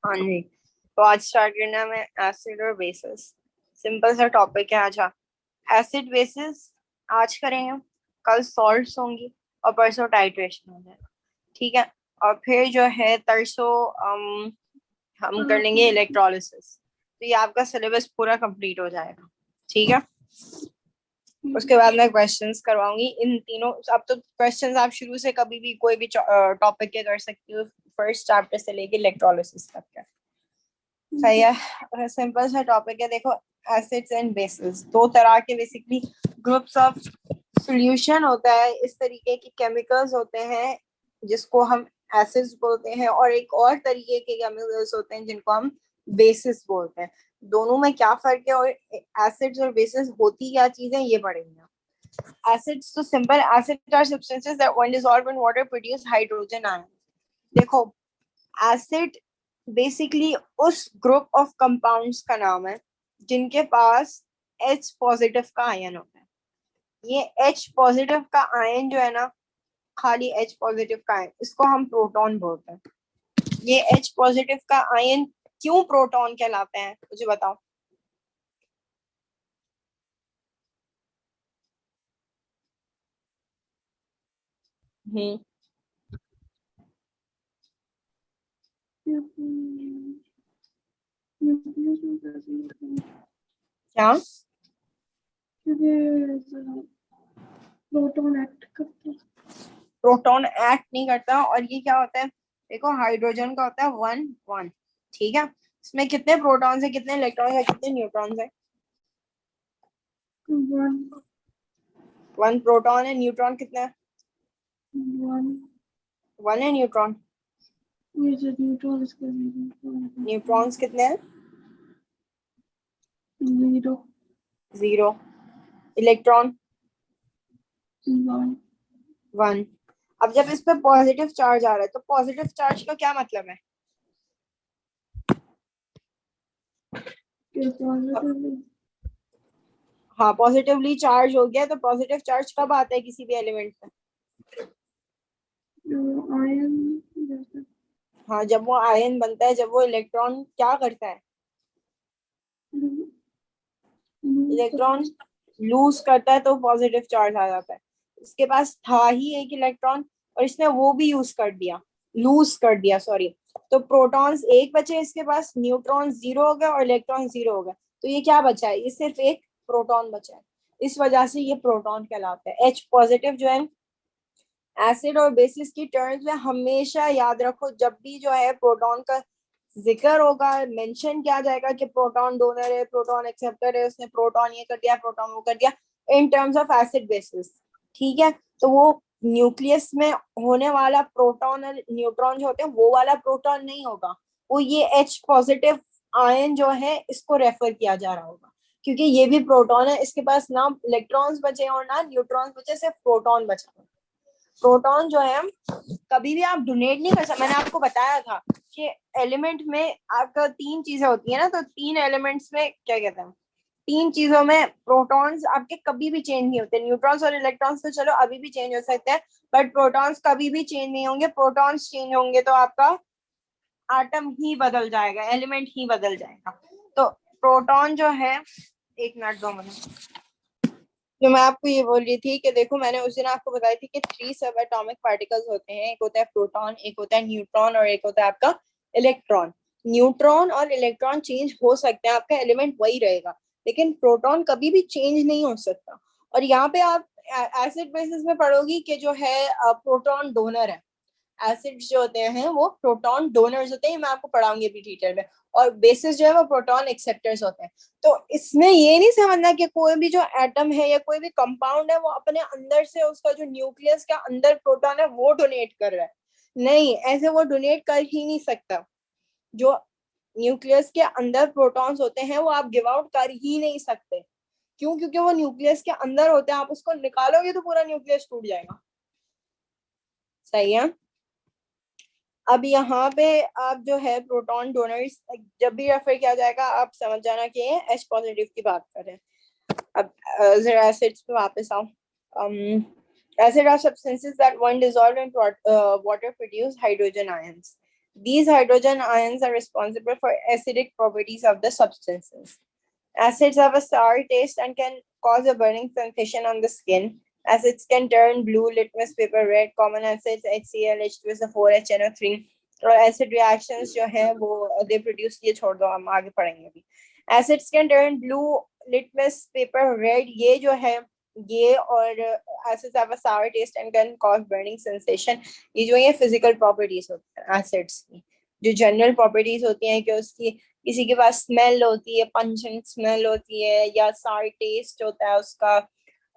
हाँ जी। तो आज स्टार्ट करना है मैं एसिड और बेसिस। सिंपल सा टॉपिक है आज। एसिड बेसिस आज करेंगे, कल सॉल्ट्स होंगी और परसों टाइट्रेशन हो जाएगा। ठीक है। और फिर जो है तरसों हम कर लेंगे इलेक्ट्रोलिसिस। तो ये आपका सिलेबस पूरा कंप्लीट हो जाएगा। ठीक है। उसके बाद मैं क्वेश्चंस करवाऊंगी इन तीनों। अब तो क्वेश्चंस आप शुरू से कभी भी कोई भी टॉपिक के कर सकती हो, फर्स्ट चैप्टर से लेके इलेक्ट्रोलिसिस तक का। सही है। सिंपल सा टॉपिक है। देखो, एसिड्स एंड बेसिस दो तरह के बेसिकली ग्रुप्स ऑफ सॉल्यूशन होता है। इस तरीके के केमिकल्स होते हैं जिसको हम एसिड्स बोलते हैं, और एक और तरीके के केमिकल्स होते हैं जिनको हम बेसिस बोलते हैं। दोनों में क्या फर्क है और एसिड्स और बेसिस होती क्या चीजें, ये पढ़ेंगे। एसिड्स तो simple, acid are substances that when dissolved in water produce hydrogen ion. देखो, एसिड बेसिकली उस ग्रुप ऑफ कंपाउंड्स का नाम है जिनके पास H पॉजिटिव का आयन होता है। ये H पॉजिटिव का आयन जो है ना, खाली H पॉजिटिव का आयन, इसको हम प्रोटॉन बोलते हैं। ये H पॉजिटिव का आयन क्यों प्रोटॉन कहलाते हैं, मुझे बताओ। हम्म क्या? प्रोटॉन एक्ट करता है। प्रोटॉन एक्ट नहीं करता। और ये क्या होता है, देखो हाइड्रोजन का होता है 1 1। ठीक है। इसमें कितने प्रोटॉन्स है, कितने इलेक्ट्रॉन्स है, कितने न्यूट्रॉन्स है? 1 1 प्रोटॉन है। न्यूट्रॉन कितने है? 1 1 है न्यूट्रॉन। ये जो न्यूट्रॉन इसका न्यूट्रॉन्स कितने हैं? 0 0। इलेक्ट्रॉन 1 1। अब जब इस पे पॉजिटिव चार्ज आ रहा है तो पॉजिटिव चार्ज का क्या मतलब है? के पॉजिटिव हाँ, पॉजिटिवली चार्ज हो गया। तो पॉजिटिव चार्ज कब आता है किसी भी एलिमेंट में? जो आयन जैसे हाँ, जब वो आयन बनता है, जब वो इलेक्ट्रॉन क्या करता है, इलेक्ट्रॉन लूज करता है, तो पॉजिटिव चार्ज आ जाता है। इसके पास था ही एक इलेक्ट्रॉन और इसने वो भी यूज कर दिया, लूज कर दिया, सॉरी। तो प्रोटॉन्स एक बचे इसके पास, न्यूट्रॉन 0 हो गया और इलेक्ट्रॉन 0 हो गया। तो ये क्या बचा है, ये सिर्फ एक प्रोटॉन बचा है। इस वजह से ये प्रोटॉन कहलाता है। H पॉजिटिव जो है एसिड और बेसिस की टर्म्स में हमेशा याद रखो, जब भी जो है प्रोटॉन का जिक्र होगा, मेंशन किया जाएगा कि प्रोटॉन डोनर है, प्रोटॉन एक्सेप्टर है, उसने प्रोटॉन ये कर दिया, प्रोटॉन वो कर दिया, in terms of acid basis. ठीक है। तो वो न्यूक्लियस में होने वाला प्रोटॉन और न्यूट्रॉन जो होते हैं, वो वाला प्रोटॉन नहीं होगा। वो ये H पॉजिटिव आयन जो है, इसको रेफर किया जा रहा होगा, क्योंकि ये भी प्रोटॉन है। इसके पास ना इलेक्ट्रॉन्स बचे और ना न्यूट्रॉन्स बचे, सिर्फ प्रोटॉन बचा। प्रोटॉन जो है कभी भी आप डोनेट नहीं कर सकते। मैंने आपको बताया था कि एलिमेंट में आपका 3 चीजें होती है ना, तो 3 एलिमेंट्स में क्या कहते हैं, 3 चीजों में प्रोटॉन्स आपके कभी भी चेंज नहीं होते। न्यूट्रॉन्स और इलेक्ट्रॉन्स तो चलो अभी भी चेंज हो सकते हैं, बट प्रोटॉन्स कभी भी चेंज नहीं होंगे। प्रोटॉन्स चेंज होंगे तो आपका आटम ही बदल जाएगा, एलिमेंट ही बदल जाएगा। तो प्रोटॉन जो है, एक मिनट, 2 मिनट। जो मैं आपको ये बोल रही थी कि देखो, मैंने उस दिन आपको बताई थी कि 3 सब एटॉमिक पार्टिकल्स होते हैं। एक होता है प्रोटॉन, एक होता है न्यूट्रॉन और एक होता है आपका इलेक्ट्रॉन। न्यूट्रॉन और इलेक्ट्रॉन चेंज हो सकते हैं, आपका एलिमेंट वही रहेगा, लेकिन प्रोटॉन कभी भी चेंज नहीं हो सकता। और यहाँ पे आप एसिड बेसिस में पढ़ोगी कि जो है प्रोटॉन डोनर है। एसिड्स जो होते हैं वो प्रोटॉन डोनर्स होते हैं, मैं आपको पढ़ाऊंगी अभी डिटेल में। और बेसिस जो है वो प्रोटॉन एक्सेप्टर्स होते हैं। तो इसमें ये नहीं समझना कि कोई भी जो एटम है या कोई भी कंपाउंड है वो अपने अंदर से उसका जो न्यूक्लियस का अंदर प्रोटॉन है वो डोनेट कर रहा है। नहीं, ऐसे वो डोनेट कर ही नहीं सकता। जो न्यूक्लियस के अंदर प्रोटॉन्स होते हैं वो आप गिव आउट कर ही नहीं सकते। क्यों? क्योंकि वो न्यूक्लियस के अंदर होते हैं। आप उसको निकालोगे तो पूरा न्यूक्लियस टूट जाएगा। सही है। अब यहाँ पे आप जो है प्रोटॉन डोनर्स जब भी रेफर किया जाएगा, आप समझ जाना कि H पॉजिटिव की बात कर रहे हैं। अब जरा एसिड्स पे वापस आओ। Acid are substances that when dissolved in water produce hydrogen ions. These hydrogen ions are responsible for acidic properties of the substances. Acids have a sour taste and can cause a burning sensation on the skin. Acids can turn blue, litmus paper red. Common acids HCl, H2SO4, HNO3 और acid reactions जो है वो they produce, ये छोड़ दो, हम आगे पढ़ेंगे अभी. Acids can turn blue, litmus paper red. ये जो है ये और acids have a sour taste and can cause burning sensation. ये जो ये physical properties होती हैं acids की, जो general properties होती हैं कि उसकी किसी के पास स्मेल होती है, पंचेंट स्मेल होती है, या सार टेस्ट होता है उसका,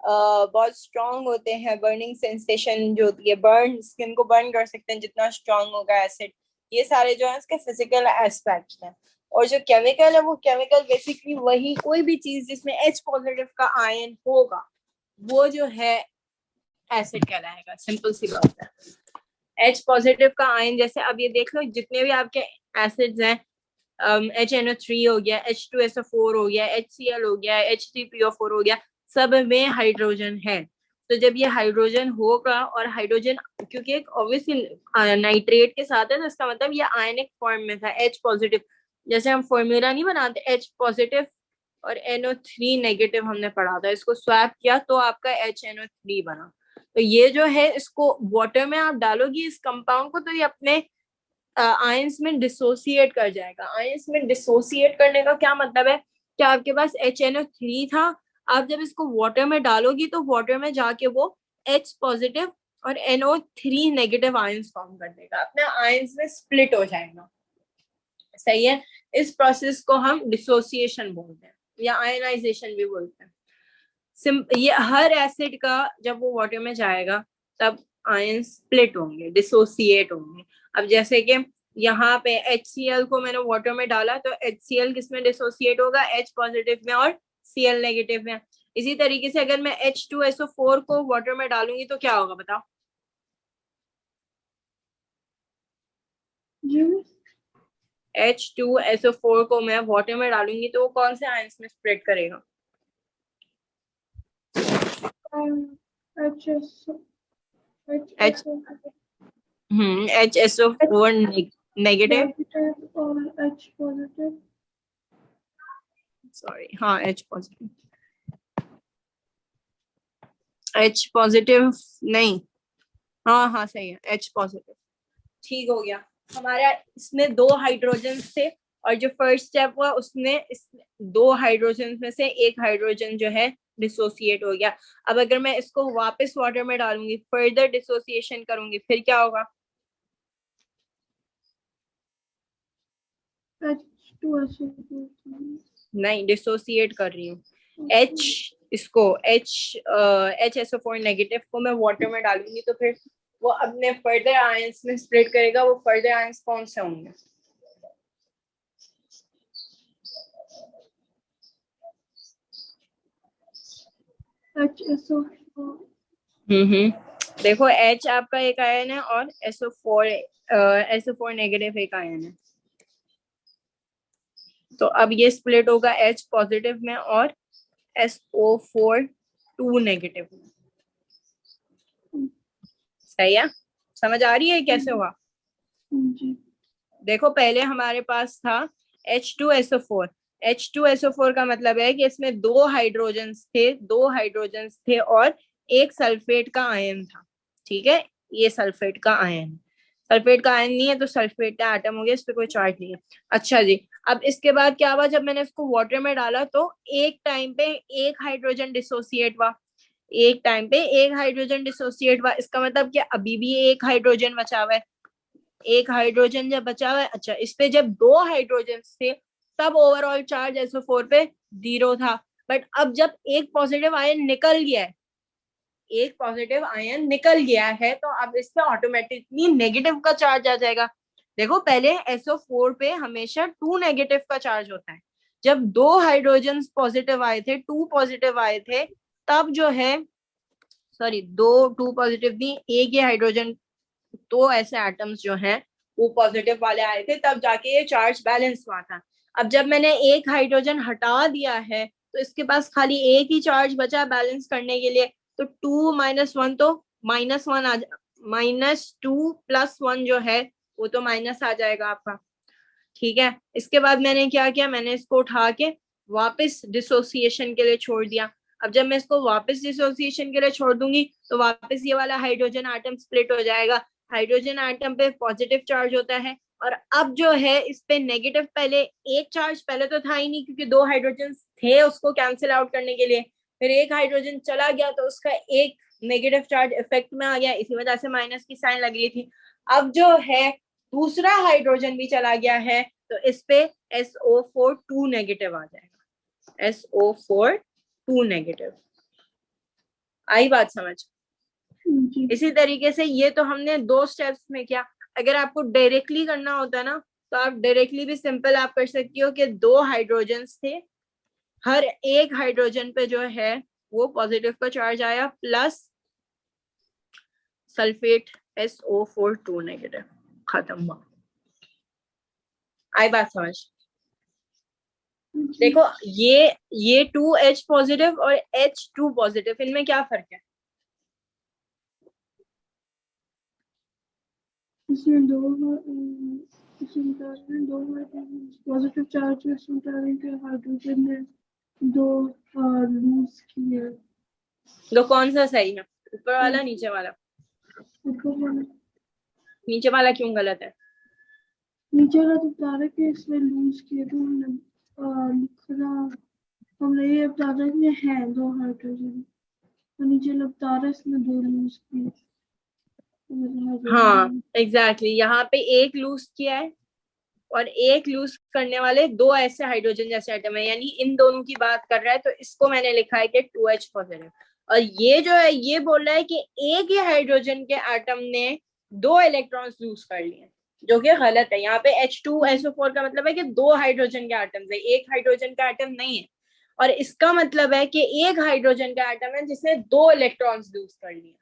बहुत स्ट्रॉन्ग होते हैं, बर्निंग सेंसेशन जो होती है, बर्न, स्किन को बर्न कर सकते हैं जितना स्ट्रॉन्ग होगा एसिड. ये सारे जो है इसके फिजिकल एस्पेक्ट्स हैं. और जो केमिकल है वो केमिकल बेसिकली वही कोई भी चीज जिसमें H पॉजिटिव का आयन होगा वो जो है एसिड कहलाएगा. सिंपल सी बात है. H पॉजिटिव का आयन, जैसे अब ये देख लो जितने भी आपके एसिड्स हैं, HNO3 हो गया, H2SO4 हो गया, HCl हो गया, H3PO4 हो गया, सब में हाइड्रोजन है. तो जब ये हाइड्रोजन होगा, और हाइड्रोजन क्योंकि एक ऑब्वियसली नाइट्रेट के साथ है तो इसका मतलब ये आयनिक फॉर्म में था, H पॉजिटिव. जैसे हम फॉर्मूला नहीं बनाते H पॉजिटिव और NO3 नेगेटिव, हमने पढ़ा था, इसको स्वैप किया तो आपका HNO3 बना. तो ये जो है इसको वाटर में आप डालोगी इस कंपाउंड को तो ये अपने आयंस में डिसोसिएट कर जाएगा. आयंस में डिसोसिएट करने का क्या मतलब है कि आपके पास HNO3 था, आप जब इसको वाटर में डालोगी तो वाटर में जाके वो H पॉजिटिव और NO3 नेगेटिव आयंस फॉर्म कर देगा, अपने आयंस में स्प्लिट हो जाएगा. सही है. इस प्रोसेस को हम डिसोसिएशन बोलते हैं या आयनाइजेशन भी बोलते हैं. ये हर एसिड का जब वो वाटर में जाएगा तब आयन स्प्लिट होंगे, डिसोसिएट होंगे. अब जैसे कि यहाँ पे HCl को मैंने वाटर में डाला तो HCl किस में डिसोसिएट होगा, H पॉजिटिव में और Cl नेगेटिव में. इसी तरीके से अगर मैं H2SO4 को वाटर में डालूंगी तो क्या होगा बताओ. H2SO4 को मैं वाटर में डालूंगी तो वो कौन से आयंस में स्प्लिट करेगा. HSO4 नेगेटिव, सॉरी, हाँ H पॉजिटिव, H पॉजिटिव नहीं, हाँ सही है, H पॉजिटिव. ठीक हो गया. हमारा इसमें 2 हाइड्रोजन थे और जो फर्स्ट स्टेप हुआ उसने इस 2 हाइड्रोजन में से एक हाइड्रोजन जो है डिसोसिएट हो गया. अब अगर मैं इसको वापस वाटर में डालूंगी, फर्दर डिसोसिएशन करूंगी, फिर क्या होगा. नहीं, डिसोसिएट कर रही हूँ. H इसको HSO4 नेगेटिव को मैं वाटर में डालूंगी तो फिर वो अपने फर्दर आयंस में स्प्लिट करेगा. वो फर्दर आयंस कौन से होंगे. देखो H आपका एक आयन है और SO4 नेगेटिव एक आयन है. तो अब ये स्प्लिट होगा H पॉजिटिव में और SO4 2 नेगेटिव में. सही है. समझ आ रही है कैसे हुआ. देखो पहले हमारे पास था H2SO4. H2SO4 का मतलब है कि इसमें 2 हाइड्रोजन्स थे और एक सल्फेट का आयन था. ठीक है, ये सल्फेट का आयन नहीं है तो सल्फेट का एटम हो गया, इस पे कोई चार्ज नहीं है. अच्छा जी, अब इसके बाद क्या हुआ, जब मैंने इसको वाटर में डाला तो एक टाइम पे एक हाइड्रोजन डिसोसिएट हुआ. इसका मतलब कि अभी भी एक हाइड्रोजन बचा हुआ है. एक हाइड्रोजन जब बचा हुआ है, अच्छा, इस पे जब 2 हाइड्रोजन थे तब ओवरऑल चार्ज SO4 पे 0 था. बट अब जब एक पॉजिटिव आयन निकल गया है तो अब इस पे ऑटोमेटिकली नेगेटिव का चार्ज आ जाएगा. देखो पहले SO4 पे हमेशा 2 नेगेटिव का चार्ज होता है. जब 2 हाइड्रोजन पॉजिटिव आए थे, 2 पॉजिटिव आए थे, तब जो है, सॉरी 2 पॉजिटिव नहीं, एक ही हाइड्रोजन, 2 ऐसे एटम्स जो हैं वो पॉजिटिव वाले आए थे, तब जाके ये चार्ज बैलेंस हुआ था. अब जब मैंने एक हाइड्रोजन हटा दिया है तो इसके पास खाली एक ही चार्ज बचा बैलेंस करने के लिए. तो 2 - 1 तो -1 -2 + 1 जो है वो तो माइनस आ जाएगा आपका। ठीक है, इसके बाद मैंने क्या किया, मैंने इसको उठा के वापस डिसोसिएशन के लिए छोड़ दिया। अब जब मैं इसको वापस डिसोसिएशन के लिए छोड़ दूंगी तो वापस ये वाला हाइड्रोजन आटम स्प्लिट हो जाएगा। हाइड्रोजन आटम पे पॉजिटिव चार्ज होता है और अब जो है इस पे नेगेटिव, पहले एक चार्ज पहले तो था ही नहीं क्योंकि दो हाइड्रोजन थे उसको कैंसिल आउट करने के लिए, फिर एक हाइड्रोजन चला गया तो उसका एक नेगेटिव चार्ज इफेक्ट में आ गया, इसी वजह से माइनस की साइन लग रही थी। अब जो है दूसरा हाइड्रोजन भी चला गया है तो इस पे SO4 2 नेगेटिव आ जाएगा, SO4 2 नेगेटिव। आई बात समझ? जी। इसी तरीके से ये तो हमने दो स्टेप्स में किया। अगर आपको डायरेक्टली करना होता ना तो आप डायरेक्टली भी सिंपल आप कर सकती हो कि दो हाइड्रोजन्स थे, हर एक हाइड्रोजन पे जो है वो पॉजिटिव का चार्ज आया प्लस सल्फेट SO4 2 नेगेटिव, खत्म हुआ। आई बात समझ? देखो ये 2H पॉजिटिव और H2 पॉजिटिव, इनमें क्या फर्क है? इसमें दो पॉजिटिव चार्ज हाइड्रोजन ने दो लूज किए। तो कौन सा सही है, ऊपर वाला नीचे वाला? नीचे वाला क्यों गलत है? नीचे वाला तो बता रहा है कि इसमें लूज किए तो हमने ये बता रहा है कि है दो हाइड्रोजन, तो नीचे बता रहा है इसमें दो लूज किए। हाँ एग्जैक्टली, यहाँ पे एक लूज किया है और एक लूज करने वाले दो ऐसे हाइड्रोजन जैसे आइटम है, यानी इन दोनों की बात कर रहा है, तो इसको मैंने लिखा है कि 2H पॉजिटिव। और ये जो है ये बोल रहा है कि एक ही हाइड्रोजन के एटम ने दो इलेक्ट्रॉन्स लूज कर लिए, जो कि गलत है। यहाँ पे H2SO4 का मतलब है कि दो हाइड्रोजन के एटम्स है, एक हाइड्रोजन का एटम नहीं है। और इसका मतलब है कि एक हाइड्रोजन का एटम है जिसने दो इलेक्ट्रॉन्स लूज कर लिए।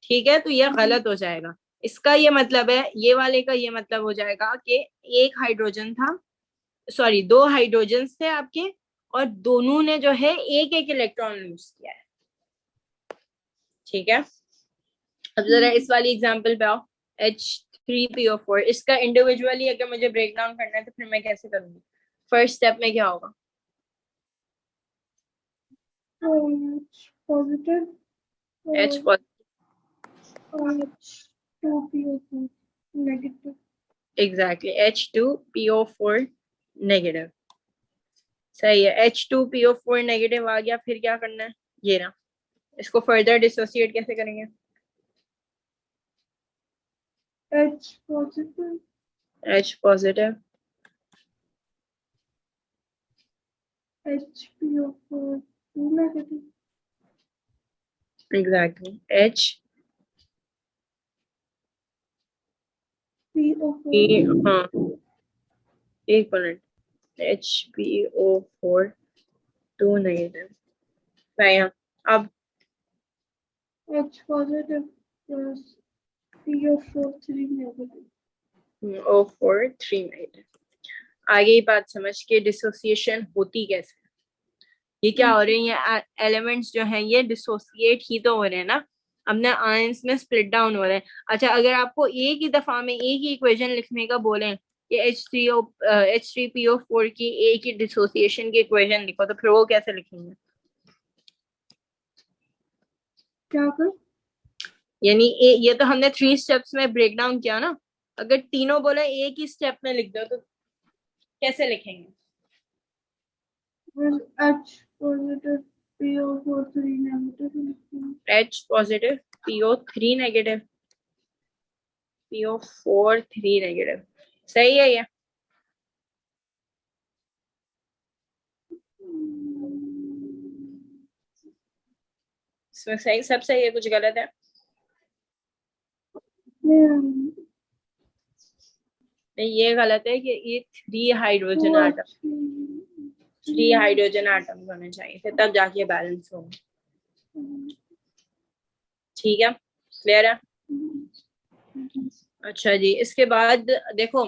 ठीक है, तो ये गलत हो जाएगा। इसका ये मतलब है, ये वाले का ये मतलब हो जाएगा कि एक हाइड्रोजन था, सॉरी दो हाइड्रोजन थे आपके और दोनों ने जो है एक एक इलेक्ट्रॉन लूज किया है। ठीक है, अब जरा इस वाली एग्जांपल पे आओ, H3PO4। इसका इंडिविजुअली अगर मुझे ब्रेक डाउन करना है तो फिर मैं कैसे करूंगी? फर्स्ट स्टेप में क्या होगा? Positive H positive, H2PO4 negative. Exactly, H2PO4 negative. सही है, H2PO4 नेगेटिव आ गया, फिर क्या करना है? ये ना, इसको फर्दर डिसोसिएट कैसे करेंगे? H positive H positive, HPO4 negative. Exactly, H PO4 हाँ एक मिनट, HPO4 2 नेगेटिव। सही है। अब H positive plus PO4 3 negative. O4 3 negative. आगे ही बात समझ के डिसोसिएशन होती कैसे? ये क्या हो रही है, एलिमेंट्स जो हैं ये डिसोसिएट ही तो हो रहे हैं ना, अपने आयंस में स्प्लिट डाउन हो रहे हैं। अच्छा, अगर आपको एक ही दफा में एक ही इक्वेशन लिखने का बोलें कि H3PO4 की एक ही डिसोसिएशन की इक्वेशन लिखो, तो फिर वो कैसे लिखेंगे? क्या कर यानी ये तो हमने 3 स्टेप्स में ब्रेक डाउन किया ना, अगर तीनों बोले एक ही स्टेप में लिख दो तो कैसे लिखेंगे? H positive PO4 3 negative. H positive PO3 negative, PO4 3 negative. सही है ये? इसमें सही, सब सही है, कुछ गलत है? ये गलत है कि ये 3 हाइड्रोजन आटम, 3 हाइड्रोजन आटम होने चाहिए थे, तब जाके बैलेंस होगा। ठीक है, क्लियर है? अच्छा जी, इसके बाद देखो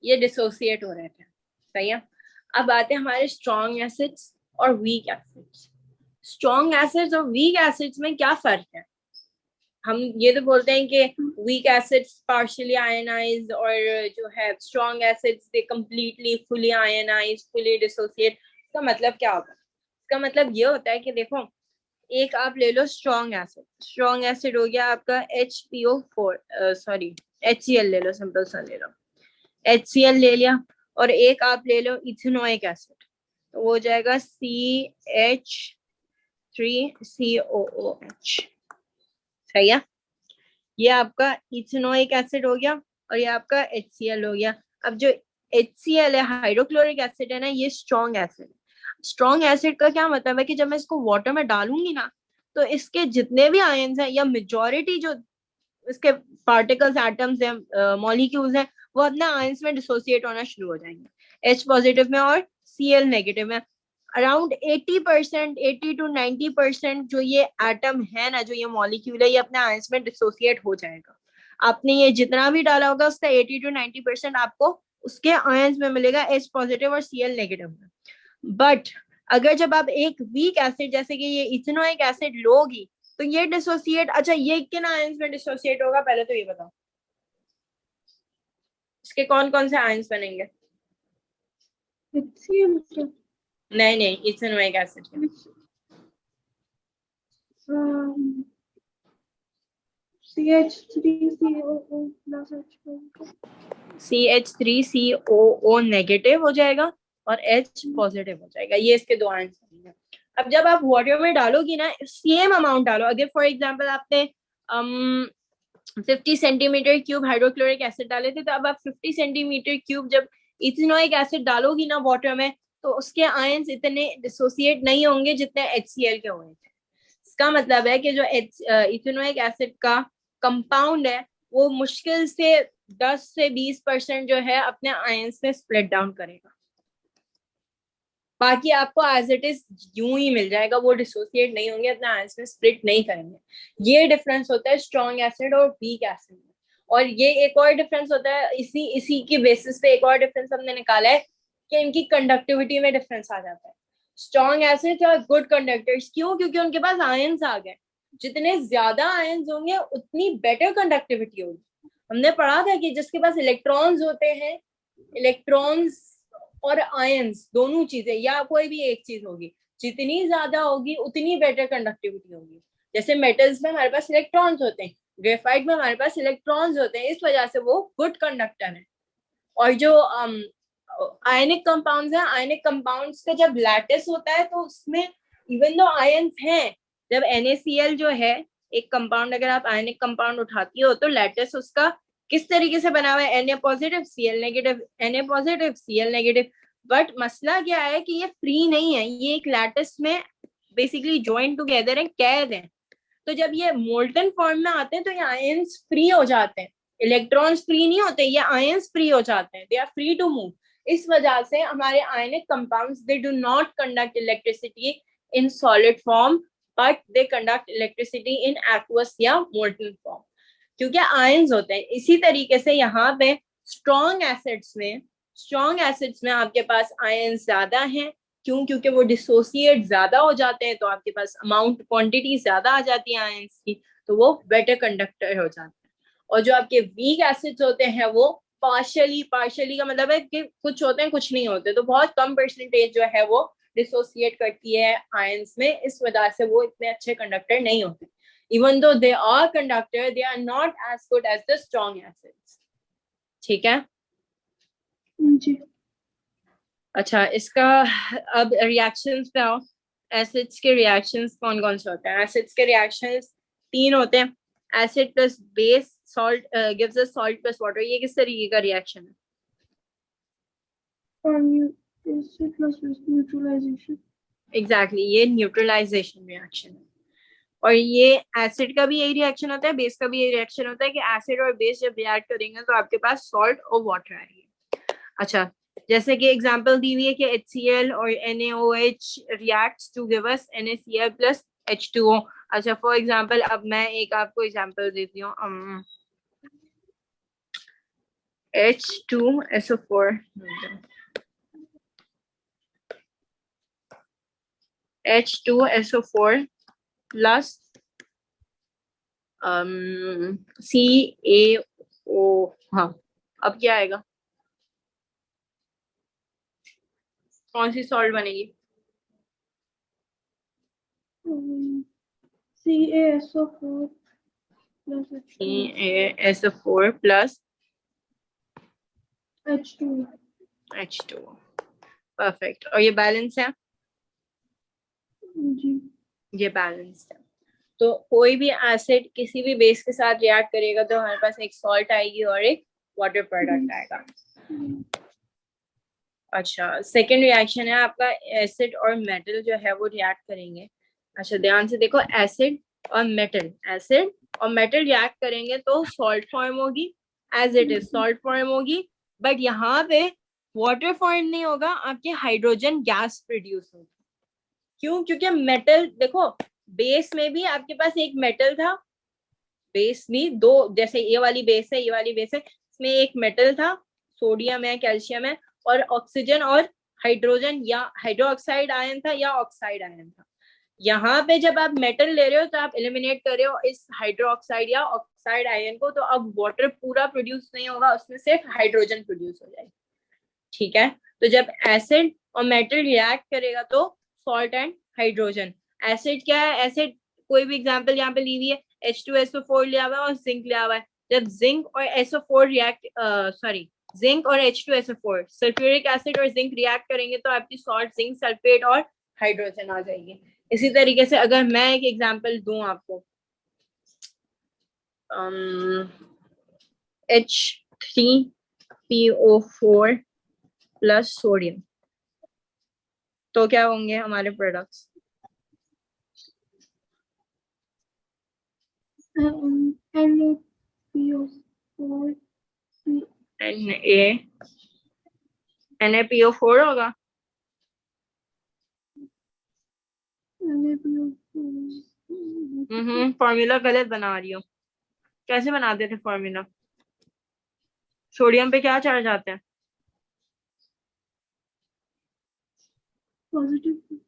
ये डिसोसिएट हो रहे थे, सही है। अब आते हैं हमारे स्ट्रॉन्ग एसिड्स और वीक एसिड्स। स्ट्रॉन्ग एसिड्स और वीक एसिड्स में क्या फर्क है? हम ये तो बोलते हैं कि वीक एसिड्स पार्शियली आयनाइज और जो है strong acids they completely fully ionize fully dissociate. इसका मतलब क्या होता है? इसका मतलब ये होता है कि देखो, एक आप ले लो स्ट्रॉन्ग एसिड हो गया आपका HPO4 सॉरी HCl ले लो, सिंपल सा ले लो, HCl ले लिया। और एक आप ले लो इथेनोइक एसिड, तो वो हो जाएगा CH3COOH। सही है, ये आपका इथेनोइक एसिड हो गया और ये आपका HCl हो गया। अब जो HCl है, हाइड्रोक्लोरिक एसिड है ना, ये स्ट्रॉन्ग एसिड है। स्ट्रॉन्ग एसिड का क्या मतलब है कि जब मैं इसको वाटर में डालूंगी ना, तो इसके जितने भी आयंस हैं या मेजॉरिटी जो इसके पार्टिकल्स एटम्स हैं मॉलिक्यूल्स हैं, वो अपने आयंस में डिसोसिएट होना शुरू हो जाएंगे, H पॉजिटिव में और Cl नेगेटिव में। अराउंड 80%, 80 to 90% जो ये एटम है ना, जो ये मॉलिक्यूल है, ये अपने आयंस में डिसोसिएट हो जाएगा। आपने ये जितना भी डाला होगा उसका 80 to 90% आपको उसके आयंस में मिलेगा, H पॉजिटिव और Cl नेगेटिव में। बट अगर जब आप एक वीक एसिड जैसे कि ये इथेनोइक एसिड लोगी, तो ये डिसोसिएट, अच्छा ये किन आयंस में डिसोसिएट होगा पहले तो ये बताओ, इसके कौन कौन से आयंस बनेंगे? HCl क्या? नहीं नहीं, इथेनोइक एसिड के CH3COO plus H CH3COO negative हो जाएगा और H पॉजिटिव हो जाएगा, ये इसके दो आयंस बनेंगे। अब जब आप वाटर में डालोगी ना, सेम अमाउंट डालो। अगर फॉर एग्जाम्पल आपने 50 सेंटीमीटर क्यूब हाइड्रोक्लोरिक एसिड डाले थे, तो अब आप 50 सेंटीमीटर क्यूब जब इथेनोइक एसिड डालोगी ना वाटर में, तो उसके आयंस इतने डिसोसिएट नहीं होंगे जितने HCl के हुए थे। इसका मतलब है कि जो इथेनोइक एसिड का कंपाउंड है, वो मुश्किल से 10 से 20% जो है अपने आयंस में स्प्लिट डाउन करेगा। बाकी आपको एज इट इज यूं ही मिल जाएगा, वो डिसोसिएट नहीं होंगे, अपने आयंस में स्प्लिट नहीं करेंगे। ये डिफरेंस होता है स्ट्रॉन्ग एसिड और वीक एसिड में। और ये एक और डिफरेंस होता है, इसी की बेसिस पे एक और डिफरेंस हमने निकाला है कि इनकी कंडक्टिविटी में डिफरेंस आ जाता है। Strong acid are good conductors, क्यों? क्योंकि उनके पास आयंस आ गए। जितने ज्यादा आयंस होंगे उतनी बेटर कंडक्टिविटी होगी। हमने पढ़ा था कि जिसके पास इलेक्ट्रॉन्स होते हैं, इलेक्ट्रॉन्स और आयंस दोनों चीजें या कोई भी एक चीज होगी, जितनी ज्यादा होगी उतनी बेटर कंडक्टिविटी होगी। जैसे मेटल्स में हमारे पास इलेक्ट्रॉन्स होते हैं, ग्रेफाइट में हमारे पास इलेक्ट्रॉन्स होते हैं, इस वजह से वो गुड कंडक्टर है। और जो आयनिक कंपाउंड्स हैं, आयनिक कंपाउंड्स का जब लैटिस होता है तो उसमें इवन दो आयंस हैं, जब NaCl जो है एक कंपाउंड, अगर आप आयनिक कंपाउंड उठाती हो तो लैटिस उसका किस तरीके से बना हुआ है, Na positive Cl negative, Na positive Cl negative. But मसला क्या है कि ये फ्री नहीं है, ये एक लैटिस में बेसिकली ज्वाइन टुगेदर है, कैद है। तो जब ये मोल्टन फॉर्म में आते हैं तो ये आयंस फ्री हो जाते हैं, इलेक्ट्रॉन्स फ्री नहीं होते, ये आयंस फ्री हो जाते हैं, they are free to move. इस वजह से हमारे ionic compounds they do not conduct electricity in solid form, but they conduct electricity in aqueous या मोल्टन फॉर्म, क्योंकि आयंस होते हैं। इसी तरीके से यहाँ पे स्ट्रॉन्ग एसिड्स में आपके पास आयंस ज्यादा हैं, क्यों? क्योंकि वो डिसोसिएट ज्यादा हो जाते हैं, तो आपके पास अमाउंट क्वांटिटी ज्यादा आ जाती है आयंस की, तो वो बेटर कंडक्टर हो जाते हैं। और जो आपके वीक एसिड्स होते हैं वो पार्शली का मतलब है कि कुछ होते हैं कुछ नहीं होते, तो बहुत कम परसेंटेज जो है वो डिसोसिएट करती है आयंस में, इस वजह से वो इतने अच्छे कंडक्टर नहीं होते। Even though they are conductor, they are not as good as the strong acids. ठीक है? जी। अच्छा, इसका अब रिएक्शंस पे आओ। एसिड्स के रिएक्शंस कौन कौन से होते हैं? एसिड्स के रिएक्शंस 3 होते हैं। Acid plus base salt gives us salt plus water. ये किस तरीके का रिएक्शन है? Acid plus neutralization. एग्जैक्टली, ये न्यूट्रलाइजेशन रिएक्शन है। और ये एसिड का भी यही रिएक्शन होता है, बेस का भी यही रिएक्शन होता है कि एसिड और बेस जब रिएक्ट करेंगे तो आपके पास सॉल्ट और वाटर आएगी। अच्छा, जैसे कि एग्जांपल दी हुई है कि HCl और NaOH reacts to give us NaCl plus H2O। अच्छा, फॉर एग्जांपल अब मैं एक आपको एग्जांपल देती हूँ, H2SO4 H2SO4 plus CaO। हाँ, अब क्या आएगा? कौन सी सॉल्ट बनेगी? CaSO4 plus CaSO4 plus H2O। H2O। Perfect. और ये बैलेंस है? जी। ये बैलेंस है। तो कोई भी एसिड किसी भी बेस के साथ रिएक्ट करेगा तो हमारे पास एक सॉल्ट आएगी और एक वाटर प्रोडक्ट आएगा। अच्छा, सेकेंड रिएक्शन है आपका, एसिड और मेटल जो है वो रिएक्ट करेंगे। अच्छा, ध्यान से देखो, एसिड और मेटल, एसिड और मेटल रिएक्ट करेंगे तो सॉल्ट फॉर्म होगी, as it is salt form होगी। बट यहाँ पे वाटर फॉर्म नहीं होगा, आपके हाइड्रोजन गैस प्रोड्यूस होगी। क्यों? क्योंकि मेटल देखो, बेस में भी आपके पास एक मेटल था, बेस भी दो, जैसे ये वाली बेस है, ये वाली बेस है, इसमें एक मेटल था, सोडियम है, कैल्शियम है, और ऑक्सीजन और हाइड्रोजन या हाइड्रोक्साइड आयन था या ऑक्साइड आयन था। यहाँ पे जब आप मेटल ले रहे हो तो आप एलिमिनेट कर रहे हो इस हाइड्रोक्साइड या ऑक्साइड आयन को, तो अब वाटर पूरा प्रोड्यूस नहीं होगा, उसमें सिर्फ हाइड्रोजन प्रोड्यूस हो जाएगा। ठीक है, तो जब एसिड और मेटल रिएक्ट करेगा तो सॉल्ट एंड हाइड्रोजन। एसिड क्या है? एसिड कोई भी एग्जांपल यहाँ पे ली हुई है, H2SO4 लिया हुआ है और जिंक लिया हुआ है। जब जिंक और SO4 रिएक्ट जिंक और H2SO4 सल्फ्यूरिक एसिड और जिंक रिएक्ट करेंगे तो आपकी सॉल्ट जिंक सल्फेट और हाइड्रोजन आ जाएगी। इसी तरीके से अगर मैं एक एग्जांपल दूं आपको, H3PO4 प्लस सोडियम, तो क्या होंगे हमारे प्रोडक्ट्स? NaPO4 NaPO4 होगा। फॉर्मूला गलत बना रही हो। कैसे बनाते थे फॉर्मूला? सोडियम पे क्या चार्ज आता है? पॉजिटिव।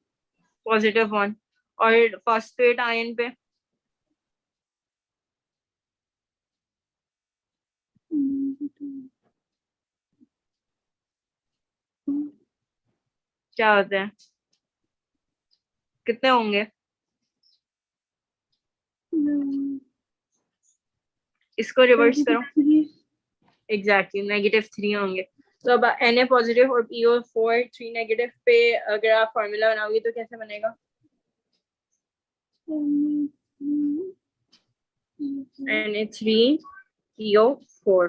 पॉजिटिव 1। और फॉस्फेट आयन पे क्या होता है? कितने होंगे? इसको रिवर्स करो। एग्जैक्टली, -3 होंगे। तो अब Na पॉजिटिव और PO4 3 नेगेटिव पे अगर आप फॉर्मूला बनाओगे तो कैसे बनेगा? Na3PO4।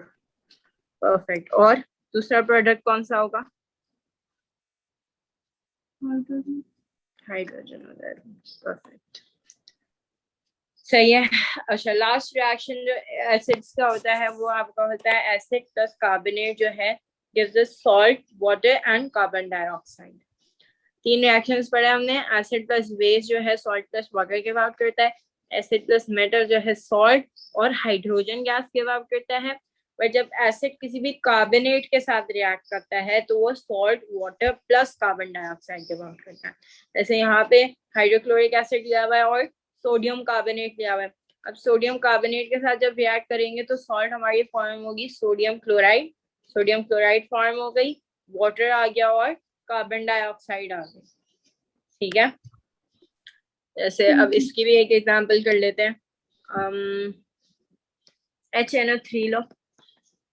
परफेक्ट। और दूसरा प्रोडक्ट कौन सा होगा? हाइड्रोजन हो जाएगा। परफेक्ट, सही है। अच्छा, लास्ट रिएक्शन जो एसिड्स का होता है वो आपका होता है एसिड प्लस कार्बोनेट जो है gives us salt, water and carbon dioxide. 3 reactions पढ़े हमने। एसिड प्लस बेस जो है salt plus water give out करता है, एसिड प्लस मेटल जो है सॉल्ट और हाइड्रोजन गैस गिव आउट करता है। पर जब एसिड किसी भी कार्बोनेट के साथ रिएक्ट करता है तो वो salt, water plus carbon dioxide give out करता है। जैसे यहाँ पे हाइड्रोक्लोरिक एसिड लिया हुआ है और सोडियम कार्बोनेट लिया हुआ है। अब सोडियम कार्बोनेट के साथ जब रिएक्ट करेंगे तो सॉल्ट हमारी फॉर्म होगी sodium chloride, sodium chloride form हो गई, वाटर आ गया और कार्बन डाइऑक्साइड आ गई। ठीक है, जैसे अब इसकी भी एक एग्जांपल कर लेते हैं। HNO3 लो,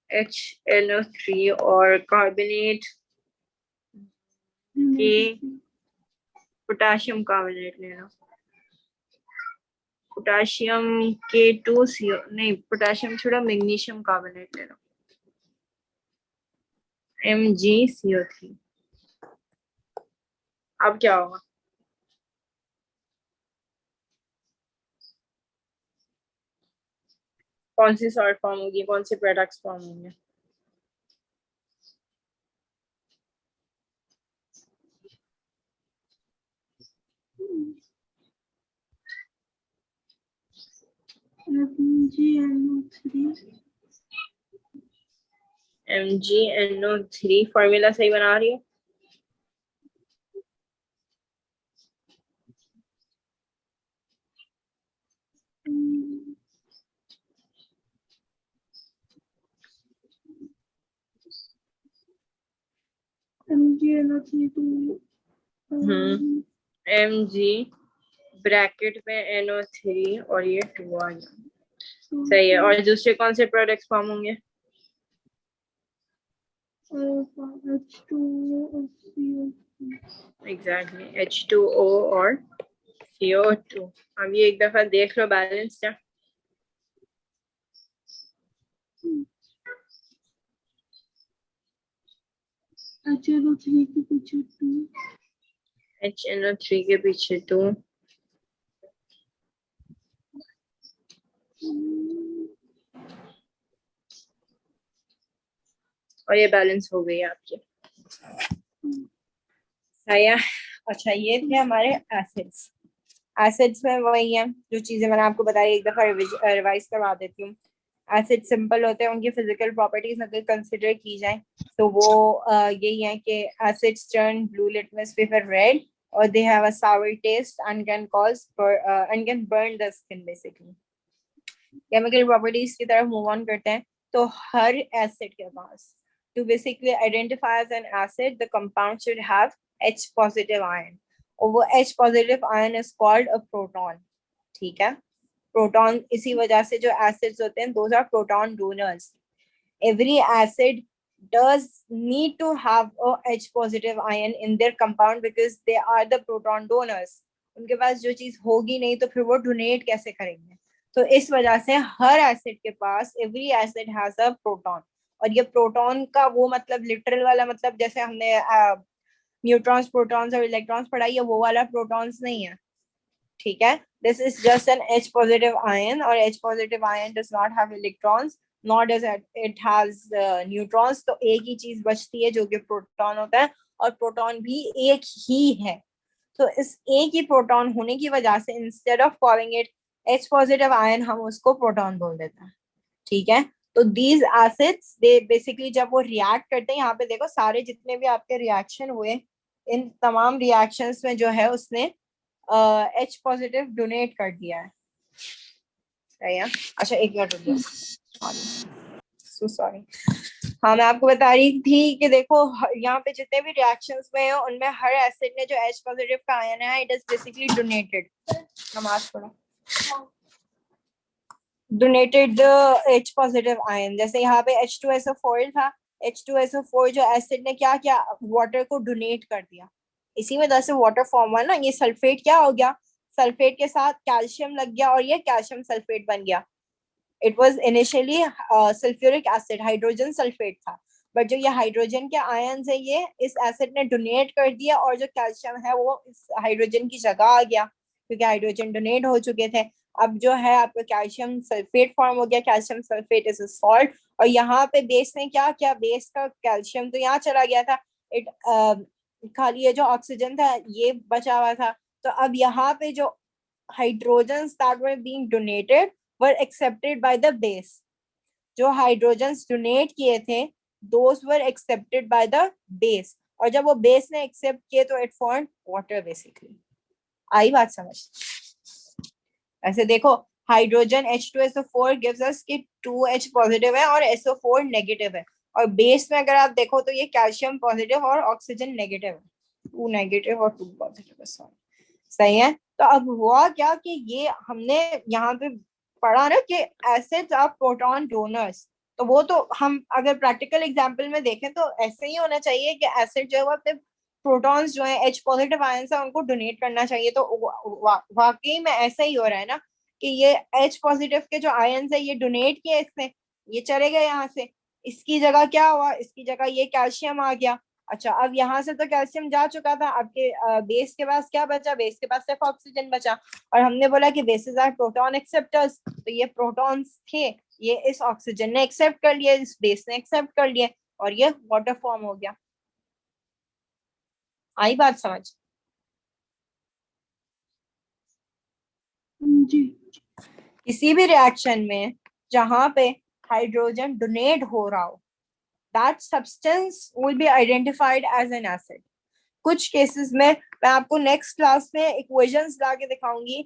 HNO3 और कार्बोनेट के पोटाशियम कार्बोनेट ले लो, पोटाशियम K2CO, नहीं पोटाशियम छोड़ा, मैग्नीशियम कार्बोनेट ले लो, MgCO3। अब क्या होगा? कौन सी सॉल्ट फॉर्म होगी, कौन से प्रोडक्ट्स फॉर्म होंगे? MgNO3 फॉर्मूला सही बना रही हो? MgNO3 to Mg ब्रैकेट में NO3 और ये 2 आ गया। सही है। और दूसरे कौन से प्रोडक्ट्स फॉर्म होंगे? H2O एग्जैक्टली H2O और CO2। अब ये एक दफा देख लो बैलेंस क्या। HNO3 के पीछे 2 HNO3 के पीछे 2 और ये बैलेंस हो गई आपकी। सही है। अच्छा ये थे हमारे एसिड्स। एसिड्स में वही है जो चीजें मैंने आपको बताई, एक दफा रिवाइज करवा देती हूँ। एसिड सिंपल होते हैं, उनकी फिजिकल प्रॉपर्टीज अगर कंसिडर की जाए तो वो यही है कि acids turn blue litmus paper red और they have a sour taste and can burn the skin basically. Chemical properties की तरफ मूव ऑन करते हैं। तो हर एसिड के पास to basically identify as an acid, the compound should have H positive ion. और वो H positive ion is called a proton. ठीक है। प्रोटॉन इसी वजह से जो एसिड्स होते हैं those are proton donors. Every acid does need to have a H positive ion in their compound because they are the proton donors. उनके पास जो चीज होगी नहीं तो फिर वो डोनेट कैसे करेंगे। तो इस वजह से हर एसिड के पास every acid has a proton. और ये प्रोटॉन का वो मतलब लिटरल वाला मतलब जैसे हमने न्यूट्रॉन्स प्रोटॉन्स और इलेक्ट्रॉन्स पढ़ाई है वो वाला प्रोटॉन्स नहीं है। ठीक है। This is just an H positive ion और H positive ion does not have electrons nor does it has neutrons। तो एक ही चीज बचती है जो कि प्रोटॉन होता है और प्रोटॉन भी एक ही है। तो इस एक ही प्रोटॉन होने की वजह से instead of calling it H positive ion हम उसको प्रोटॉन बोल देते हैं। ठीक है। तो दीज एसिड्स दे बेसिकली जब वो रिएक्ट करते हैं, यहाँ पे देखो सारे जितने भी आपके रिएक्शन हुए इन तमाम रिएक्शंस में जो है उसने H पॉजिटिव डोनेट कर दिया है। सही है। अच्छा एक मिनट रुकिए, सो सॉरी। हाँ मैं आपको बता रही थी कि देखो यहाँ पे जितने भी रिएक्शंस में है उनमें हर एसिड ने जो H पॉजिटिव का आयन है इट इज बेसिकली डोनेटेड। नमाज पढ़ो। Donated the H positive ion. जैसे यहाँ पे H2SO4 था, H2SO4 जो एसिड ने क्या किया, वाटर को डोनेट कर दिया। इसी वजह से वाटर फॉर्म हुआ ना। ये सल्फेट क्या हो गया, सल्फेट के साथ कैल्शियम लग गया और ये कैल्शियम सल्फेट बन गया। It was initially sulphuric acid, hydrogen sulphate था, बट जो ये हाइड्रोजन के आयन है ये इस एसिड ने डोनेट कर दिया और जो कैल्शियम है वो इस हाइड्रोजन की जगह आ गया क्योंकि हाइड्रोजन डोनेट हो चुके थे। अब जो है आपका कैल्शियम सल्फेट फॉर्म हो गया। Calcium sulphate is a salt और यहाँ पे बेस ने क्या किया, बेस का कैल्शियम तो यहाँ चला गया था, इट खाली ये जो ऑक्सीजन था ये बचा हुआ था। तो अब यहाँ पे जो hydrogen that were being donated were accepted by the base. जो हाइड्रोजन्स डोनेट किए थे दोस वर एक्सेप्टेड बाय द बेस और जब वो बेस ने एक्सेप्ट किए तो इट फॉर्म्ड वाटर बेसिकली। आई बात समझ। ऐसे देखो हाइड्रोजन H2SO4 गिव्स अस कि 2H पॉजिटिव है और SO4 नेगेटिव है और बेस में अगर आप देखो तो ये कैल्शियम पॉजिटिव और ऑक्सीजन नेगेटिव है, 2 नेगेटिव और 2 पॉजिटिव है। सही है। तो अब हुआ क्या कि ये हमने यहाँ पे पढ़ा ना कि एसिड्स आर प्रोटॉन डोनर्स। तो वो तो हम अगर प्रैक्टिकल एग्जांपल में देखें तो ऐसे ही होना चाहिए कि एसिड जो है वो अपने प्रोटॉन्स जो है H पॉजिटिव आयन से उनको डोनेट करना चाहिए। तो वाकई में ऐसा ही हो रहा है ना कि ये H पॉजिटिव के जो आयन है ये डोनेट किए इसने, ये चले गए यहाँ से। इसकी जगह क्या हुआ, इसकी जगह ये कैल्शियम आ गया। अच्छा अब यहाँ से तो कैल्शियम जा चुका था, आपके बेस के पास क्या बचा, बेस के पास सिर्फ ऑक्सीजन बचा और हमने बोला कि बेसिस आर प्रोटॉन एक्सेप्टर्स। तो ये प्रोटॉन्स थे, ये इस ऑक्सीजन ने एक्सेप्ट कर लिया, इस बेस ने एक्सेप्ट कर लिया और ये वाटर फॉर्म हो गया। आई बात समझ। जी। किसी भी रिएक्शन में जहां पे हाइड्रोजन डोनेट हो रहा हो that substance will be identified as an acid. कुछ केसेस में मैं आपको नेक्स्ट क्लास में इक्वेशंस ला के दिखाऊंगी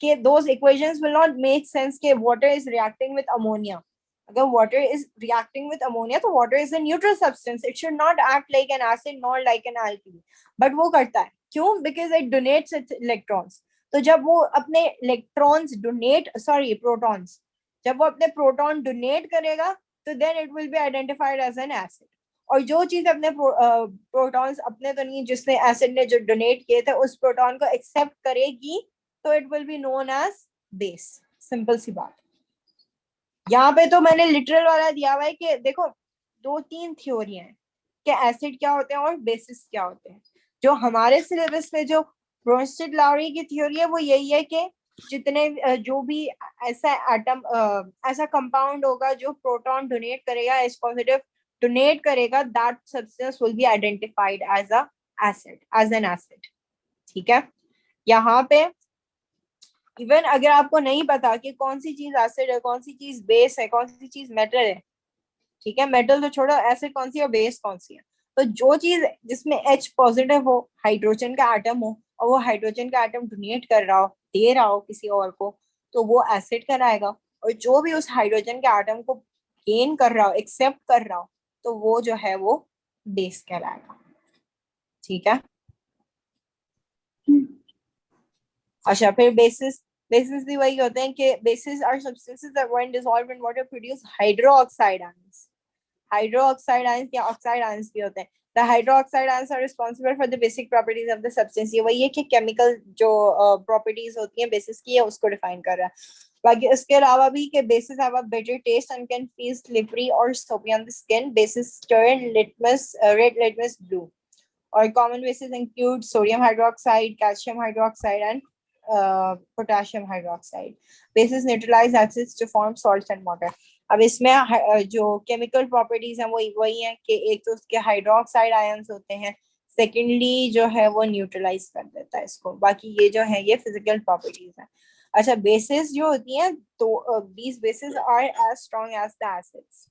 कि those equations will not make sense कि water is reacting with ammonia, अगर water is reacting with ammonia तो water is a neutral substance, it should not act like an acid nor like an alkali, but वो करता है क्यों? Because it donates its electrons. तो जब वो अपने electrons donate, sorry protons, जब वो अपने proton donate करेगा तो then it will be identified as an acid. और जो चीज अपने प्रोटॉन्स अपने तो नहीं, जिसने एसिड ने जो डोनेट किए थे उस प्रोटॉन को एक्सेप्ट करेगी तो it will be known as base. Simple सी बात. यहाँ पे तो मैंने लिटरल वाला दिया हुआ है कि देखो 2-3 थ्योरी हैं कि एसिड क्या होते हैं और बेसिस क्या होते हैं. जो हमारे सिलेबस में जो ब्रोंस्टेड लाउरी की थ्योरी है वो यही है कि जितने जो भी ऐसा एटम ऐसा कंपाउंड होगा जो प्रोटॉन डोनेट करेगा, एच पॉजिटिव डोनेट करेगा, that substance will be identified as a acid, as an acid. ठीक है. यहाँ पे इवन अगर आपको नहीं पता कि कौन सी चीज एसिड है, कौन सी चीज बेस है, कौन सी चीज मेटल है, ठीक है, मेटल तो छोड़ो, एसिड कौन सी है और बेस कौन सी है, तो जो चीज जिसमें H पॉजिटिव हो, हाइड्रोजन का एटम हो, और वो हाइड्रोजन का एटम डोनेट कर रहा हो, दे रहा हो किसी और को, तो वो एसिड कहलाएगा. और जो भी उस हाइड्रोजन के एटम को गेन कर रहा हो, एक्सेप्ट कर रहा हो, तो वो जो है वो बेस कहलाएगा. ठीक है. अच्छा, फिर बेसिस. बेसिस भी वही होते हैं कि bases are substances that when dissolved in water produce hydroxide ions. Hydroxide ions या ऑक्साइड आयंस भी होते हैं. The hydroxide ions are responsible for the basic properties of the substance. ये वही है कि केमिकल जो प्रॉपर्टीज होती हैं बेसिस की है उसको डिफाइन कर रहा है. बाकी इसके अलावा भी कि bases have a bitter taste and can feel slippery और soapy on the skin. Bases turn litmus red litmus blue. और common bases include sodium hydroxide, calcium hydroxide and potassium hydroxide. Bases neutralize acids to form salts and water. अब इसमें जो chemical properties हैं वो वही है कि एक तो उसके हाइड्रोक्साइड आयंस होते हैं, सेकेंडली जो है वो न्यूट्रलाइज कर देता है इसको. बाकी ये जो है ये फिजिकल प्रॉपर्टीज है. अच्छा, बेसिस जो होती हैं तो these bases are as strong as the acids.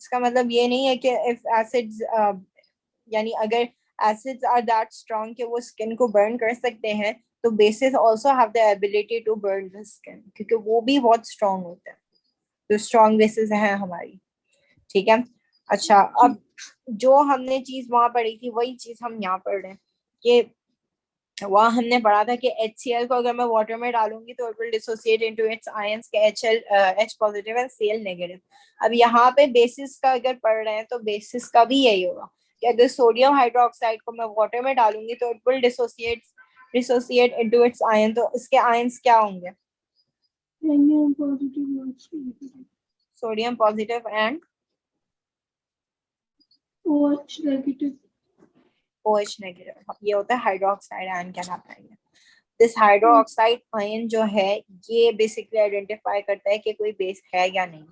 इसका मतलब ये नहीं है कि if acids यानी अगर acids are that strong कि वो स्किन को बर्न कर सकते हैं, तो bases also have the ability to burn the skin, क्योंकि वो भी बहुत strong होते हैं. तो स्ट्रॉन्ग बेसिस है हमारी. ठीक है. अच्छा, अब जो हमने चीज वहां पढ़ी थी वही चीज हम यहाँ पढ़ रहे हैं कि वहां हमने पढ़ा था कि HCl को अगर मैं वाटर में डालूंगी तो it will dissociate into its ions के H positive and Cl negative. अब यहाँ पे बेसिस का अगर पढ़ रहे हैं तो बेसिस का भी यही होगा कि अगर सोडियम हाइड्रोक्साइड को मैं वाटर में डालूंगी तो it will dissociate into its ion. तो इसके आयंस क्या होंगे? Sodium positive and OH negative. OH negative. ये होता है हाइड्रोक्साइड आयन कहलाता है. दिस हाइड्रोक्साइड आयन जो है ये बेसिकली आइडेंटिफाई करता है कि कोई बेस है या नहीं.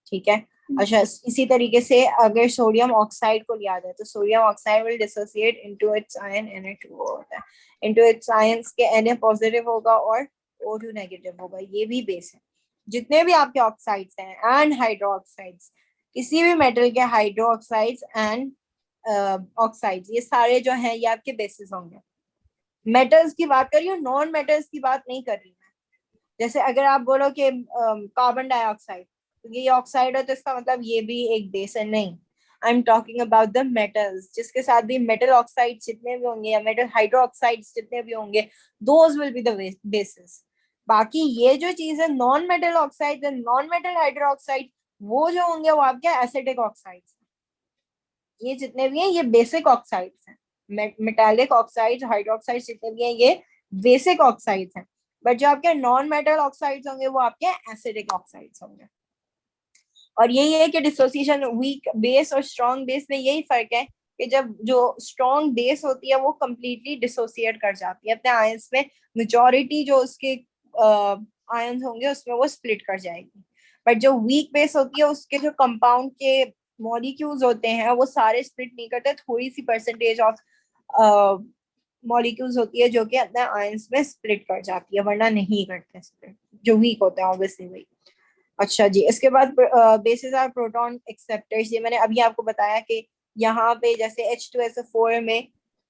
ठीक है. अच्छा, इसी तरीके से अगर सोडियम ऑक्साइड को लिया जाए तो sodium oxide will dissociate into its ion Na2 होता है. इनटू इट्स आयंस के Na पॉजिटिव होगा और O2 नेगेटिव होगा. ये भी बेस है. जितने भी आपके ऑक्साइड्स हैं एंड हाइड्रोक्साइड्स, किसी भी मेटल के हाइड्रोक्साइड्स एंड ऑक्साइड्स, ये सारे जो हैं ये आपके बेसिस होंगे. मेटल्स की बात कर रही हूँ, नॉन मेटल्स की बात नहीं कर रही मैं. जैसे अगर आप बोलो कि कार्बन डाइऑक्साइड, तो ये ऑक्साइड है तो इसका मतलब ये भी एक बेस है, नहीं. I am talking about the metals, जिसके साथ भी मेटल ऑक्साइड जितने भी होंगे या मेटल हाइड्रोक्साइड जितने भी होंगे, those will be the basis. बाकी ये जो चीज है non metal oxide, non metal hydroxide, वो जो होंगे वो आपके एसिडिक ऑक्साइड्स. ये जितने भी हैं ये बेसिक ऑक्साइड्स हैं. मेटालिक ऑक्साइड्स, हाइड्रोक्साइड्स जितने भी हैं ये बेसिक ऑक्साइड्स हैं. बट जो आपके नॉन मेटल ऑक्साइड्स होंगे वो आपके एसिडिक ऑक्साइड्स होंगे. और यही है कि डिसोसिएशन वीक बेस और स्ट्रॉन्ग बेस में यही फर्क है कि जब जो स्ट्रॉन्ग बेस होती है वो कंप्लीटली डिसोसिएट कर जाती है अपने आयंस में. मेजॉरिटी जो उसके आयंस होंगे उसमें वो स्प्लिट कर जाएगी. बट जो वीक बेस होती है उसके जो कंपाउंड के मॉलिक्यूल्स होते हैं वो सारे स्प्लिट नहीं करते. थोड़ी सी परसेंटेज ऑफ मॉलिक्यूल्स होती है जो कि अपने आयंस में स्प्लिट कर जाती है, वरना नहीं करते स्प्लिट. जो वीक होते हैं ऑब्वियसली वही. अच्छा जी, इसके बाद बेसिस आर प्रोटॉन एक्सेप्टर्स. ये मैंने अभी आपको बताया कि यहाँ पे जैसे H2SO4 में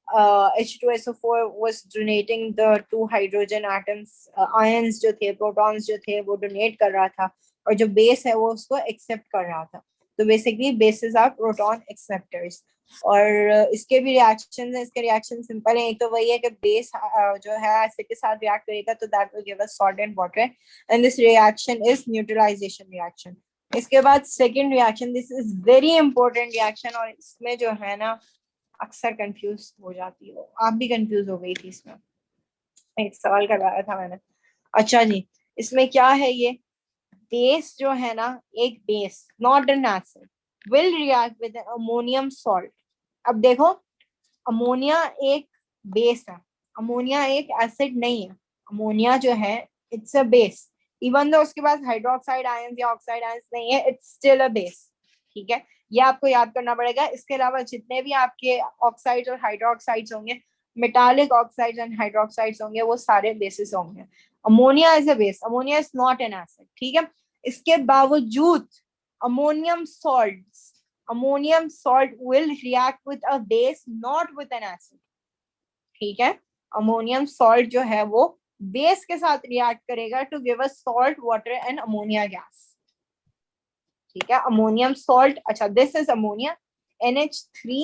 H2SO4 was donating the 2 hydrogen atoms, ions जो थे, प्रोटॉन्स जो थे वो डोनेट कर रहा था. और जो बेस है वो उसको एक्सेप्ट कर रहा था। तो basically bases are proton acceptors. और इसके भी रिएक्शंस हैं, इसके रिएक्शन सिंपल है। एक तो वही है कि बेस जो है एसिड के साथ रिएक्ट करेगा तो that will give us salt and water, and this reaction is neutralization reaction. इसके बाद second reaction, this is very important reaction, और इसमें जो है ना अक्सर कंफ्यूज हो जाती हो, आप भी कंफ्यूज हो गई थी इसमें, एक सवाल करवाया था मैंने। अच्छा जी, इसमें क्या है ये बेस जो है ना, एक base not an acid will react with ammonium salt. अब देखो अमोनिया एक बेस है, अमोनिया एक एसिड नहीं है। अमोनिया जो है it's a base, even though उसके पास हाइड्रोक्साइड आयंस या ऑक्साइड आयंस नहीं है, इट्स स्टिल अ बेस। ठीक है, ये आपको याद करना पड़ेगा। इसके अलावा जितने भी आपके ऑक्साइड्स और हाइड्रोक्साइड्स होंगे, मेटालिक ऑक्साइड्स एंड हाइड्रोक्साइड्स होंगे, वो सारे बेसिस होंगे। Ammonia is a base, ammonia is not an acid. ठीक है, इसके बावजूद ammonium salts, ammonium salt will react with a base, not with an acid. ठीक है, अमोनियम सॉल्ट जो है वो बेस के साथ रिएक्ट करेगा to give us salt, water and ammonia gas. ठीक है, अमोनियम सॉल्ट, अच्छा this is ammonia, NH3,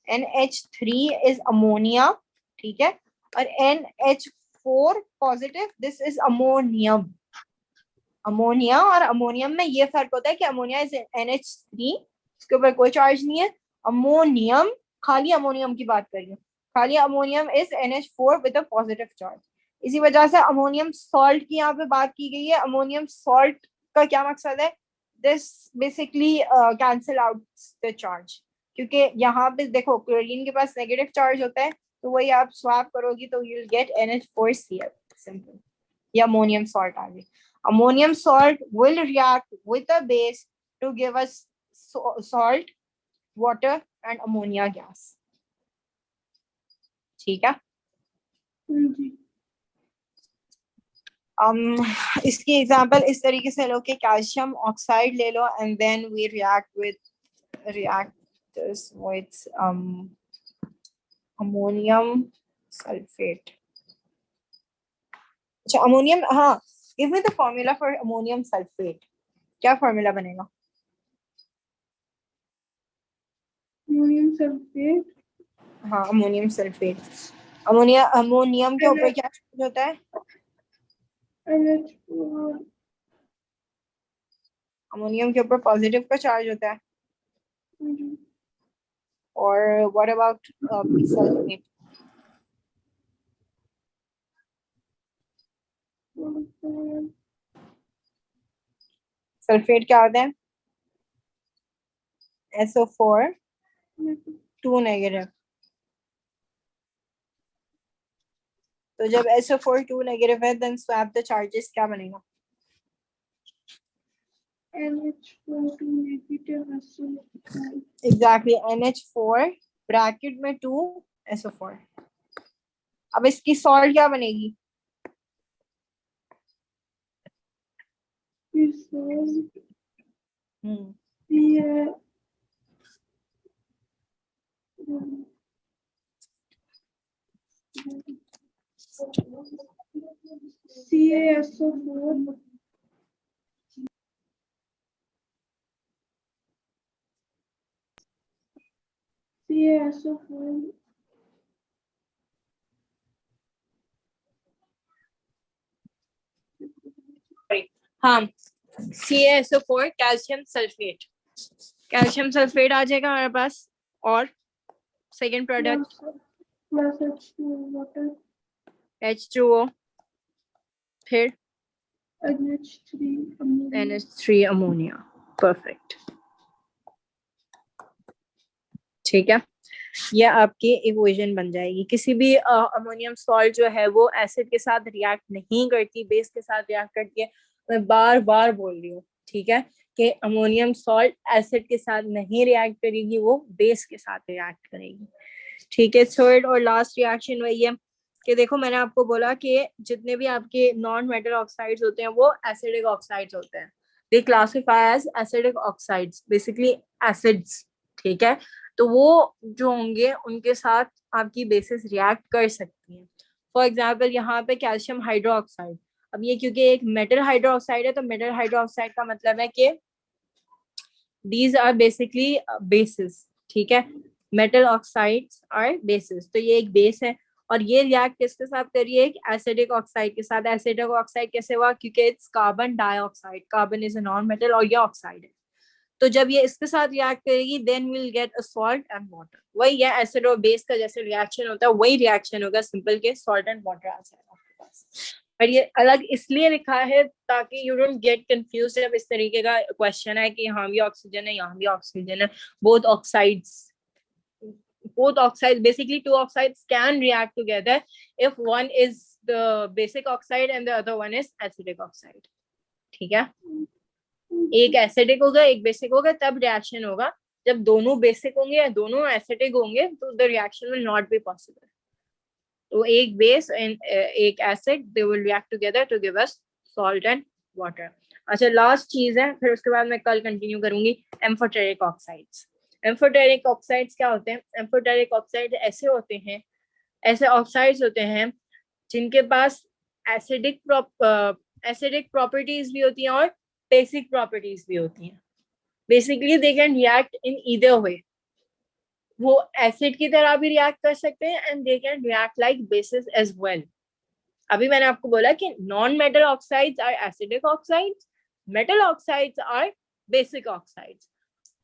NH3 is ammonia. ठीक है, और NH4 positive, this is ammonium. Ammonia और अमोनियम में ये फर्क होता है कि अमोनिया इज NH3, इसके ऊपर कोई चार्ज नहीं है। अमोनियम, खाली अमोनियम की बात करिए, खाली ammonium is NH4 with a positive charge. इसी वजह से अमोनियम सॉल्ट की यहाँ पे बात की गई है। अमोनियम सॉल्ट का क्या मकसद है, this basically cancel out the charge, क्योंकि यहाँ पे देखो क्लोरीन के पास नेगेटिव चार्ज होता है, तो वही आप स्वैप करोगी तो you will get NH4Cl, simple. ये अमोनियम सॉल्ट आ गई। Ammonium salt will react with a base to give us salt, water and ammonia gas. ठीक है, इसकी एग्जांपल इस तरीके से लो कि कैल्शियम ऑक्साइड ले लो and then we react this with ammonium sulfate. अच्छा अमोनियम, हाँ, give me the formula for ammonium sulfate. क्या फॉर्मूला बनेगा? अमोनियम सल्फेट, हाँ अमोनियम सल्फेट। अमोनियम के ऊपर क्या चार्ज होता है? NH4, अमोनियम के ऊपर पॉजिटिव का चार्ज होता है। और व्हाट अबाउट सल्फेट? सल्फेट क्या होता है? SO4 2 negative. तो जब SO4 2 नेगेटिव है देन स्वैप द चार्जेस, क्या बनेगा? NH4 2 negative SO4. Exactly, NH4 bracket में 2 SO4। अब इसकी सॉल्ट क्या बनेगी? CaSO4, CaSO4, हाँ, CaSO4 calcium sulphate, calcium sulphate आ जाएगा हमारे पास। और second product plus H2O water, H2O, फिर NH3 ammonia. NH3 ammonia. Perfect, ठीक है, ये आपकी इक्वेशन बन जाएगी। किसी भी अमोनियम सॉल्ट जो है वो एसिड के साथ रिएक्ट नहीं करती, बेस के साथ रिएक्ट करती है। मैं बार बार बोल रही हूँ, ठीक है, कि अमोनियम सॉल्ट एसिड के साथ नहीं रिएक्ट करेगी, वो बेस के साथ रिएक्ट करेगी। ठीक है, थर्ड और लास्ट रिएक्शन वही है कि देखो मैंने आपको बोला कि जितने भी आपके नॉन मेटल ऑक्साइड्स होते हैं वो एसिडिक ऑक्साइड्स होते हैं। They classify as acidic oxides, basically acids. ठीक है, तो वो जो होंगे उनके साथ आपकी बेसिस रिएक्ट कर सकती है। फॉर एग्जाम्पल यहाँ पे कैल्शियम हाइड्रोक्साइड, अब ये क्योंकि एक मेटल हाइड्रोक्साइड है, तो मेटल हाइड्रोक्साइड का मतलब है कि these are basically bases, ठीक है, मेटल ऑक्साइड्स आर बेसिस, तो ये एक बेस है और ये रिएक्ट किसके साथ कर रही है, एक एसिडिक ऑक्साइड के साथ। एसिडिक ऑक्साइड कैसे हुआ, क्योंकि it's carbon dioxide, carbon is a non metal और ये ऑक्साइड है, तो जब ये इसके साथ रिएक्ट करेगी then will get a salt and water. वही है एसिड और बेस का जैसे रिएक्शन होता है वही रिएक्शन होगा, सिंपल के सॉल्ट एंड वाटर आ जाएगा आपके पास। पर ये अलग इसलिए लिखा है ताकि यू डोंट गेट कंफ्यूज जब इस तरीके का क्वेश्चन है कि यहाँ भी ऑक्सीजन है यहाँ भी ऑक्सीजन है, both oxides basically two oxides can react together if one is the basic oxide and the other one is acidic oxide, ठीक है, एक एसिडिक होगा एक बेसिक होगा तब रिएक्शन होगा, जब दोनों बेसिक होंगे या दोनों एसिडिक होंगे तो the reaction will not be possible. तो एक बेस एंड एक acid they will react together to give us salt and water. अच्छा लास्ट चीज है, फिर उसके बाद मैं कल कंटिन्यू करूंगी, एम्फोटेरिक ऑक्साइड्स। एम्फोटेरिक ऑक्साइड्स क्या होते हैं, एम्फोटेरिक ऑक्साइड ऐसे होते हैं, ऐसे ऑक्साइड्स होते हैं जिनके पास एसिडिक प्रॉपर्टीज भी होती हैं और बेसिक प्रॉपर्टीज भी होती हैं। Basically they can react in either way, वो एसिड की तरह भी रिएक्ट कर सकते हैं and they can react like bases as well. अभी मैंने आपको बोला कि non metal oxides are acidic oxides, metal oxides are basic oxides.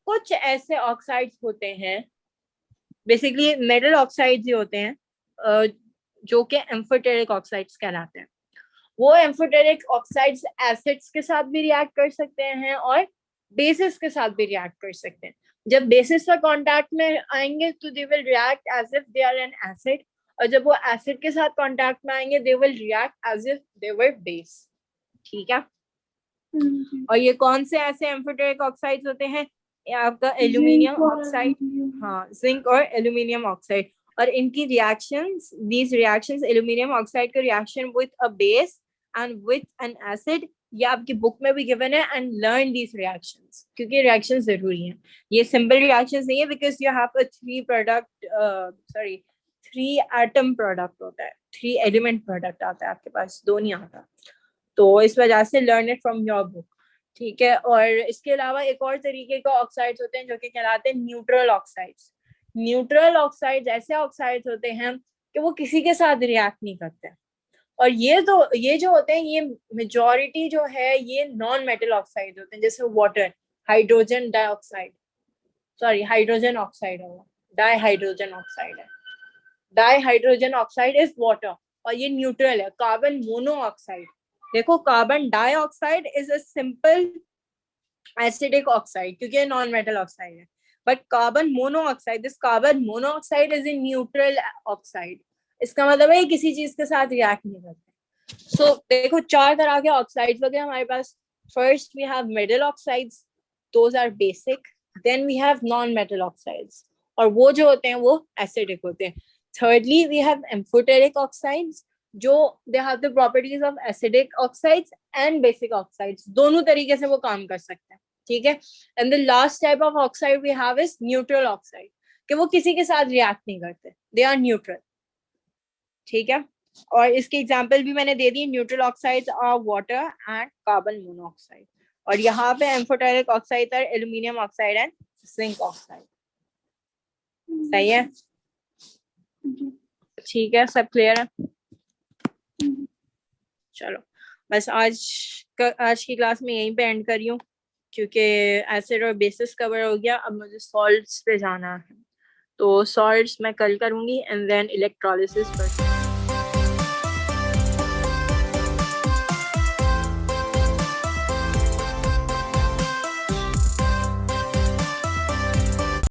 कुछ ऐसे ऑक्साइड्स होते हैं, बेसिकली मेटल ऑक्साइड्स ही होते हैं जो कि एम्फोटेरिक ऑक्साइड्स कहलाते हैं। वो एम्फोटेरिक ऑक्साइड्स एसिड्स के साथ भी रिएक्ट कर सकते हैं और बेसिस के साथ भी रिएक्ट कर सकते हैं। जब बेसिस का कांटेक्ट में आएंगे तो they will react as if they are an acid, और जब वो एसिड के साथ कांटेक्ट में आएंगे they will react as if they were base, ठीक है। और ये कौन से ऐसे एम्फोटेरिक ऑक्साइड्स होते हैं, ये आपका एल्यूमिनियम ऑक्साइड, हाँ जिंक और एल्यूमिनियम ऑक्साइड, और इनकी reactions, these reactions, aluminium oxide का reaction with a base and with an acid, ये आपकी बुक में भी गिवन है, एंड लर्न दीज रिएक्शंस क्योंकि रिएक्शंस जरूरी हैं। ये सिंपल रिएक्शंस नहीं है because you have a three atom product होता है, 3 एलिमेंट प्रोडक्ट आता है आपके पास, 2 नहीं आता, तो इस वजह से learn it from your book, ठीक है। और इसके अलावा एक और तरीके का ऑक्साइड्स होते हैं जो कि कहलाते हैं न्यूट्रल ऑक्साइड्स। न्यूट्रल ऑक्साइड्स ऐसे ऑक्साइड्स होते हैं कि वो किसी के साथ रिएक्ट नहीं करते, और ये जो होते हैं ये मेजॉरिटी जो है ये नॉन मेटल ऑक्साइड होते हैं, जैसे water, hydrogen dioxide, sorry hydrogen oxide होगा, डाइहाइड्रोजन ऑक्साइड है, डाइहाइड्रोजन ऑक्साइड इज वाटर, और ये न्यूट्रल है। कार्बन मोनोऑक्साइड, देखो carbon dioxide is a simple acidic oxide क्योंकि नॉन मेटल ऑक्साइड है, but carbon monoxide, this carbon monoxide is a neutral oxide, इसका मतलब है किसी चीज के साथ रिएक्ट नहीं करते। सो देखो 4 तरह के ऑक्साइड्स वगैरह हमारे पास। First we have metal oxides, those are basic, then we have non metal oxides, और वो जो होते हैं वो एसिडिक होते हैं। Thirdly we have amphoteric oxides, जो they have the properties of acidic oxides and basic oxides, दोनों तरीके से वो काम कर सकते हैं, ठीक है। And the last type of oxide we have is neutral oxide, कि वो किसी के साथ रिएक्ट नहीं करते, दे आर न्यूट्रल, ठीक है। और इसके एग्जांपल भी मैंने दे दिए, neutral oxides are water and carbon monoxide, और यहाँ पे amphoteric oxide are aluminium oxide and zinc oxide. सही है, ठीक है, सब क्लियर है। चलो बस आज की क्लास में यहीं पे एंड कर रही हूँ क्योंकि एसिड और बेसिस कवर हो गया। अब मुझे सॉल्ट्स पे जाना है, तो सॉल्ट्स मैं कल करूँगी एंड देन इलेक्ट्रोलिसिस पर